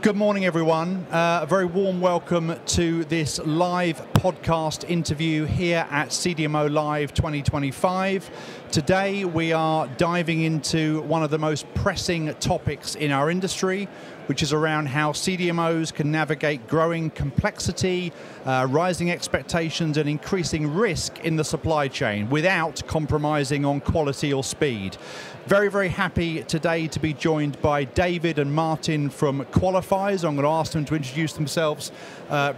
Good morning, everyone. A very warm welcome to this live podcast interview here at CDMO Live 2025. Today, we are diving into one of the most pressing topics in our industry, which is around how CDMOs can navigate growing complexity, rising expectations, and increasing risk in the supply chain without compromising on quality or speed. Very, very happy today to be joined by David and Martin from Qualifyze. I'm going to ask them to introduce themselves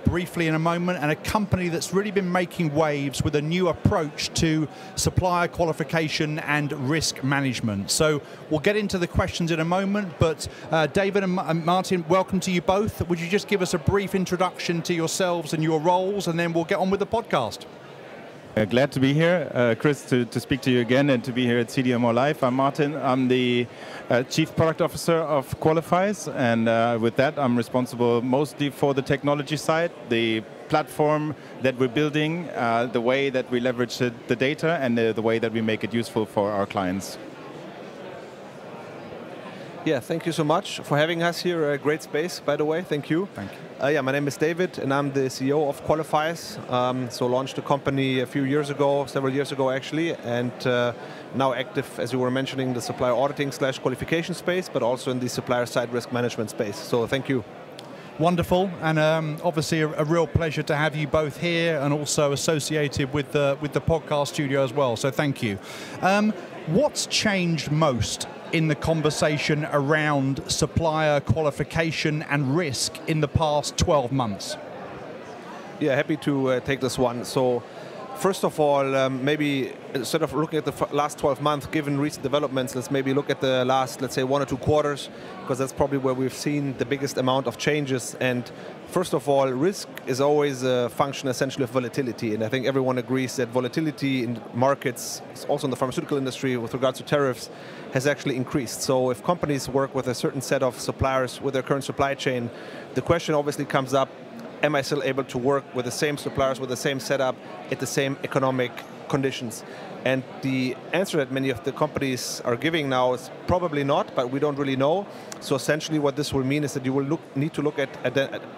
briefly in a moment, and a company that's really been making waves with a new approach to supplier qualification and risk management. So we'll get into the questions in a moment, but David and Martin, welcome to you both. Would you just give us a brief introduction to yourselves and your roles, and then we'll get on with the podcast. Glad to be here, Chris, to speak to you again and to be here at CDMO Live. I'm Martin. I'm the Chief Product Officer of Qualifyze, and with that I'm responsible mostly for the technology side, the platform that we're building, the way that we leverage the data, and the way that we make it useful for our clients. Yeah, thank you so much for having us here. A great space, by the way. Thank you. Thank you. Yeah, my name is David, and I'm the CEO of Qualifyze. So launched the company a few years ago, several years ago actually, and now active, as you were mentioning, the supplier auditing / qualification space, but also in the supplier side risk management space. So thank you. Wonderful, and obviously a real pleasure to have you both here, and also associated with the podcast studio as well. So thank you. What's changed most in the conversation around supplier qualification and risk in the past 12 months? Yeah, happy to take this one. So first of all, maybe instead of looking at the last 12 months, given recent developments, let's maybe look at the last, let's say, 1 or 2 quarters, because that's probably where we've seen the biggest amount of changes. And first of all, risk is always a function essentially of volatility. And I think everyone agrees that volatility in markets, also in the pharmaceutical industry with regards to tariffs, has actually increased. So if companies work with a certain set of suppliers with their current supply chain, the question obviously comes up, am I still able to work with the same suppliers, with the same setup, at the same economic conditions? And the answer that many of the companies are giving now is probably not, but we don't really know. So essentially what this will mean is that you will need to look at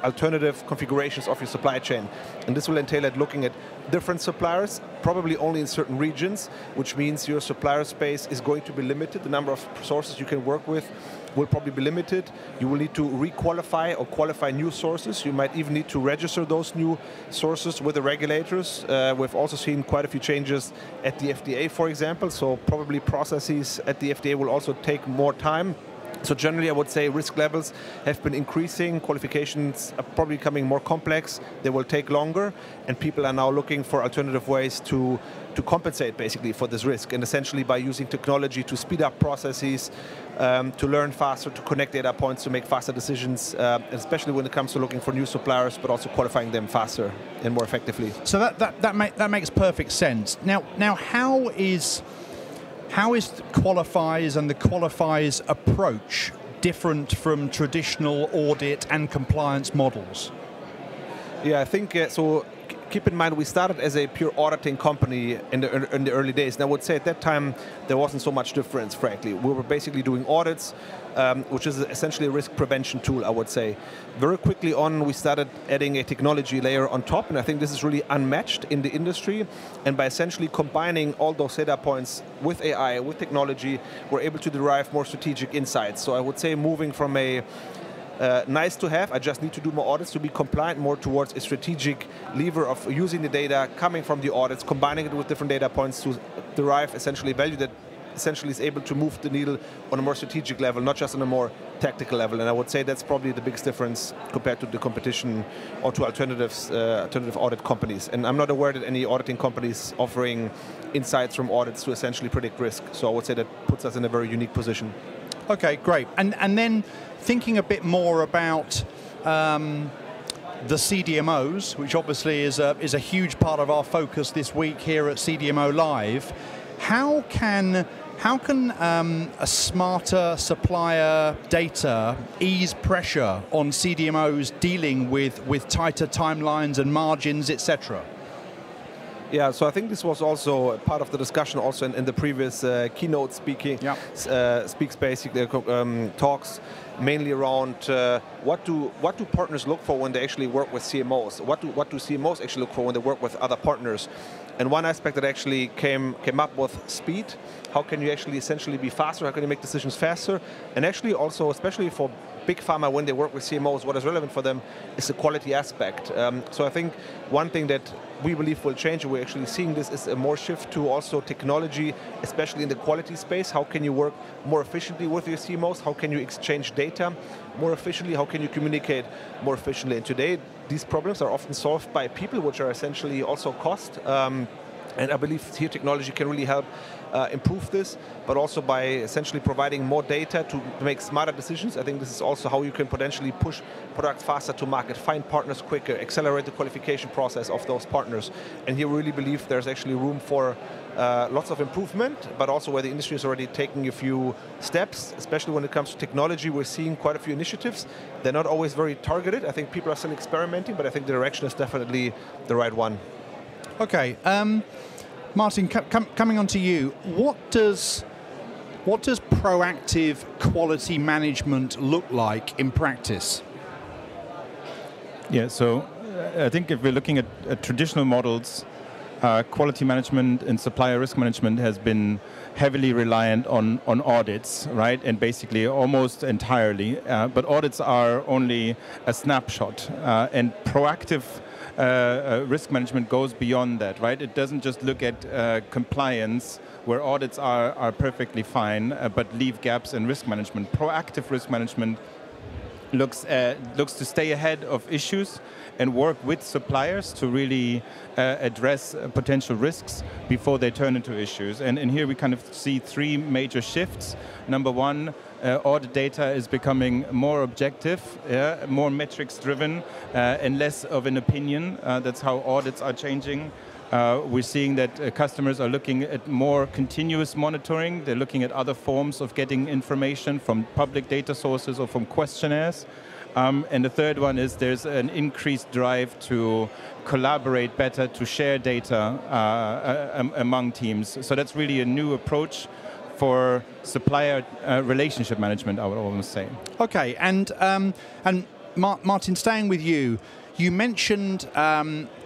alternative configurations of your supply chain. And this will entail at looking at different suppliers, probably only in certain regions, which means your supplier space is going to be limited. The number of sources you can work with will probably be limited. You will need to re-qualify or qualify new sources. You might even need to register those new sources with the regulators. We've also seen quite a few changes at the FDA, for example, so probably processes at the FDA will also take more time. So generally, I would say risk levels have been increasing, qualifications are probably becoming more complex, they will take longer, and people are now looking for alternative ways to compensate basically for this risk, and essentially by using technology to speed up processes, to learn faster, to connect data points, to make faster decisions, especially when it comes to looking for new suppliers, but also qualifying them faster and more effectively. So that makes perfect sense. Now how is Qualifyze and the Qualifyze approach different from traditional audit and compliance models? Yeah, I think so. Keep in mind, we started as a pure auditing company in the early days. And I would say at that time, there wasn't so much difference, frankly. We were basically doing audits, which is essentially a risk prevention tool, I would say. Very quickly on, we started adding a technology layer on top, and I think this is really unmatched in the industry. And by essentially combining all those data points with AI, with technology, we're able to derive more strategic insights. So I would say moving from a nice to have, I just need to do more audits to be compliant, more towards a strategic lever of using the data coming from the audits, combining it with different data points to derive essentially value that essentially is able to move the needle on a more strategic level, not just on a more tactical level. And I would say that's probably the biggest difference compared to the competition or to alternative audit companies. And I'm not aware that any auditing companies offering insights from audits to essentially predict risk. So I would say that puts us in a very unique position. Okay, great. And then thinking a bit more about the CDMOs, which obviously is a huge part of our focus this week here at CDMO Live, how can a smarter supplier data ease pressure on CDMOs dealing with tighter timelines and margins, etc.? Yeah, so I think this was also part of the discussion also in the previous keynote talks, mainly around what do partners look for when they actually work with CMOs? What do CMOs actually look for when they work with other partners? And one aspect that actually came up with speed. How can you actually essentially be faster? How can you make decisions faster? And actually also, especially for big pharma, when they work with CMOs, what is relevant for them is the quality aspect. So I think one thing that we believe will change, and we're actually seeing this, is a more shift to also technology, especially in the quality space. How can you work more efficiently with your CMOs? How can you exchange data more efficiently? How can you communicate more efficiently? And today, these problems are often solved by people, which are essentially also cost. And I believe here technology can really help improve this, but also by essentially providing more data to make smarter decisions. I think this is also how you can potentially push products faster to market, find partners quicker, accelerate the qualification process of those partners. And here we really believe there's actually room for lots of improvement, but also where the industry is already taking a few steps, especially when it comes to technology. We're seeing quite a few initiatives. They're not always very targeted. I think people are still experimenting, but I think the direction is definitely the right one. Okay. Martin, coming on to you, what does proactive quality management look like in practice? Yeah, so I think if we're looking at traditional models, quality management and supplier risk management has been heavily reliant on audits, right? And basically almost entirely. But audits are only a snapshot. And proactive risk management goes beyond that, right? It doesn't just look at compliance, where audits are perfectly fine, but leave gaps in risk management. Proactive risk management looks to stay ahead of issues and work with suppliers to really address potential risks before they turn into issues. And here we kind of see three major shifts. Number one, audit data is becoming more objective, more metrics driven, and less of an opinion. That's how audits are changing. We're seeing that customers are looking at more continuous monitoring. They're looking at other forms of getting information from public data sources or from questionnaires. And the third one is there's an increased drive to collaborate better, to share data among teams. So that's really a new approach for supplier relationship management, I would almost say. Okay, and Martin, staying with you, you mentioned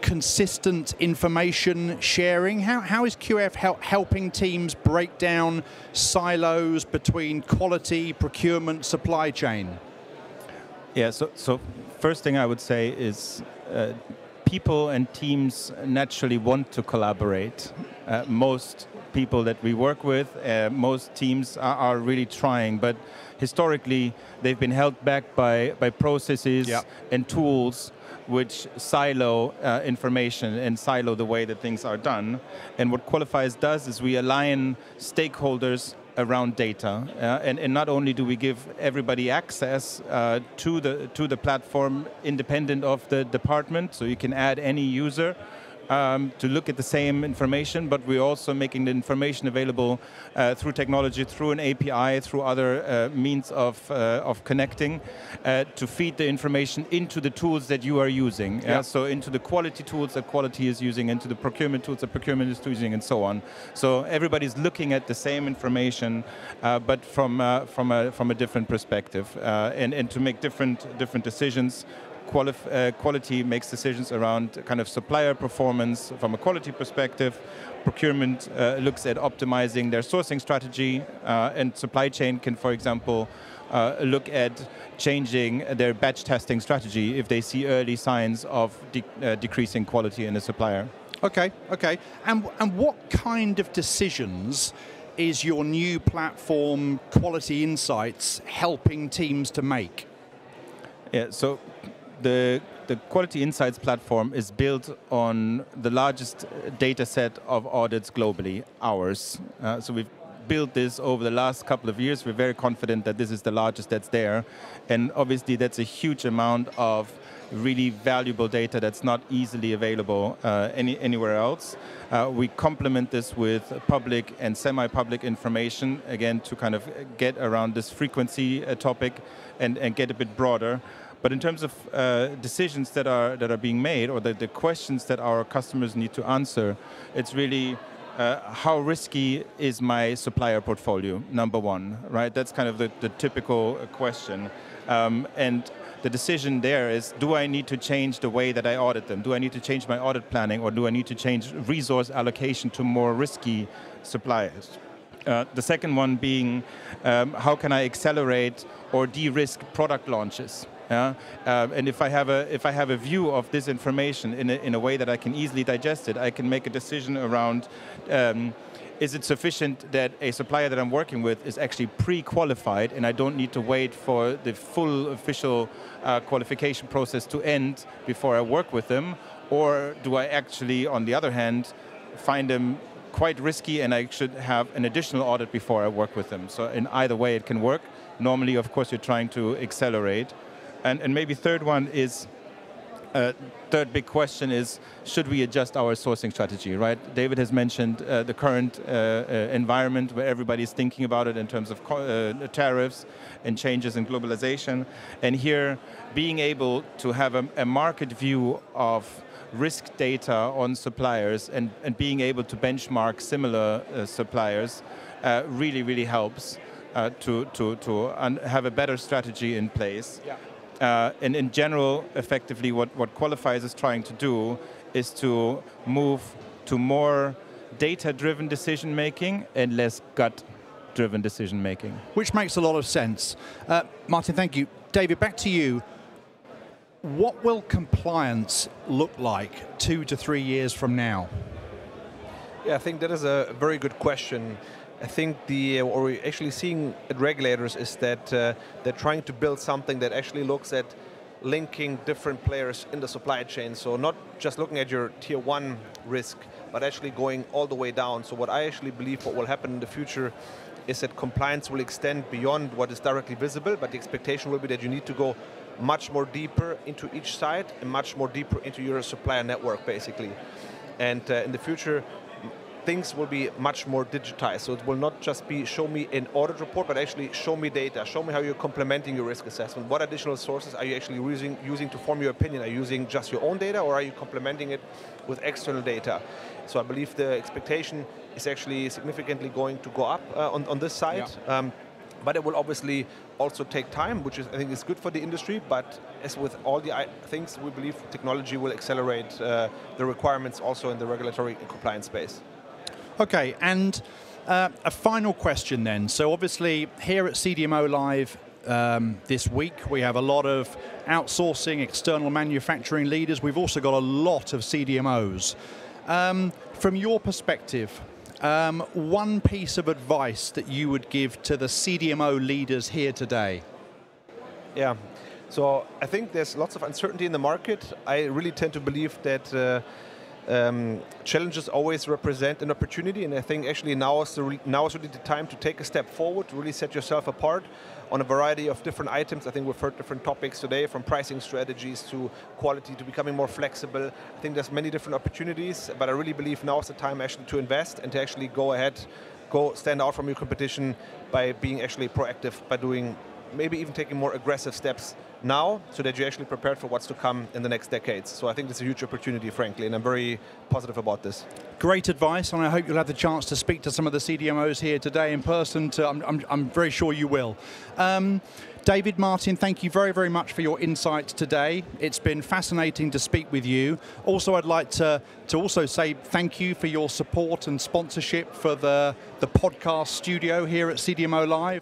consistent information sharing. How is QF helping teams break down silos between quality, procurement, supply chain? Yeah, so first thing I would say is people and teams naturally want to collaborate. Most people that we work with, most teams are really trying, but historically they've been held back by processes and tools which silo information and silo the way that things are done. And what Qualifyze does is we align stakeholders around data, and not only do we give everybody access to the platform independent of the department, so you can add any user to look at the same information, but we're also making the information available through technology, through an API, through other means of connecting, to feed the information into the tools that you are using. So into the quality tools that quality is using, into the procurement tools that procurement is using, and so on. So everybody's looking at the same information, but from a different perspective, and to make different decisions. Quality makes decisions around kind of supplier performance from a quality perspective. Procurement looks at optimizing their sourcing strategy, and supply chain can, for example, look at changing their batch testing strategy if they see early signs of decreasing quality in the supplier. Okay. And what kind of decisions is your new platform, Quality Insights, helping teams to make? Yeah, so the Quality Insights platform is built on the largest data set of audits globally, ours. So we've built this over the last couple of years. We're very confident that this is the largest that's there. And obviously that's a huge amount of really valuable data that's not easily available anywhere else. We complement this with public and semi-public information, again, to kind of get around this frequency topic and get a bit broader. But in terms of decisions that are being made, or the questions that our customers need to answer, it's really how risky is my supplier portfolio, number one, right? That's kind of the typical question. And the decision there is, do I need to change the way that I audit them? Do I need to change my audit planning, or do I need to change resource allocation to more risky suppliers? The second one being, how can I accelerate or de-risk product launches? Yeah? And if I have a view of this information in a way that I can easily digest it, I can make a decision around, is it sufficient that a supplier that I'm working with is actually pre-qualified and I don't need to wait for the full official qualification process to end before I work with them? Or do I actually, on the other hand, find them quite risky and I should have an additional audit before I work with them? So in either way it can work. Normally, of course, you're trying to accelerate. And maybe third one is, third big question is, should we adjust our sourcing strategy, right? David has mentioned the current environment where everybody's thinking about it in terms of tariffs and changes in globalization. And here, being able to have a market view of risk data on suppliers and being able to benchmark similar suppliers really, really helps to have a better strategy in place. Yeah. And in general, effectively, what Qualifyze is trying to do is to move to more data-driven decision-making and less gut-driven decision-making. Which makes a lot of sense. Martin, thank you. David, back to you. What will compliance look like 2 to 3 years from now? Yeah, I think that is a very good question. I think what we're actually seeing at regulators is that they're trying to build something that actually looks at linking different players in the supply chain. So not just looking at your tier 1 risk, but actually going all the way down. So what I actually believe what will happen in the future is that compliance will extend beyond what is directly visible, but the expectation will be that you need to go much more deeper into each site and much more deeper into your supplier network, basically. And in the future, things will be much more digitized. So it will not just be show me an audit report, but actually show me data, show me how you're complementing your risk assessment. What additional sources are you actually using to form your opinion? Are you using just your own data, or are you complementing it with external data? So I believe the expectation is actually significantly going to go up on this side. Yeah. But it will obviously also take time, which I think is good for the industry. But as with all the things, we believe technology will accelerate the requirements also in the regulatory and compliance space. Okay, and a final question then. So obviously here at CDMO Live this week, we have a lot of outsourcing, external manufacturing leaders. We've also got a lot of CDMOs. From your perspective, one piece of advice that you would give to the CDMO leaders here today? Yeah, so I think there's lots of uncertainty in the market. I really tend to believe that challenges always represent an opportunity, and I think actually now is really the time to take a step forward, to really set yourself apart on a variety of different items. I think we've heard different topics today, from pricing strategies to quality to becoming more flexible. I think there's many different opportunities, but I really believe now is the time actually to invest and to actually go ahead, stand out from your competition by being actually proactive, by doing maybe even taking more aggressive steps now, so that you're actually prepared for what's to come in the next decades. So I think this is a huge opportunity, frankly, and I'm very positive about this. Great advice, and I hope you'll have the chance to speak to some of the CDMOs here today in person. I'm very sure you will. David, Martin, thank you very, very much for your insights today. It's been fascinating to speak with you. Also, I'd like to also say thank you for your support and sponsorship for the podcast studio here at CDMO Live.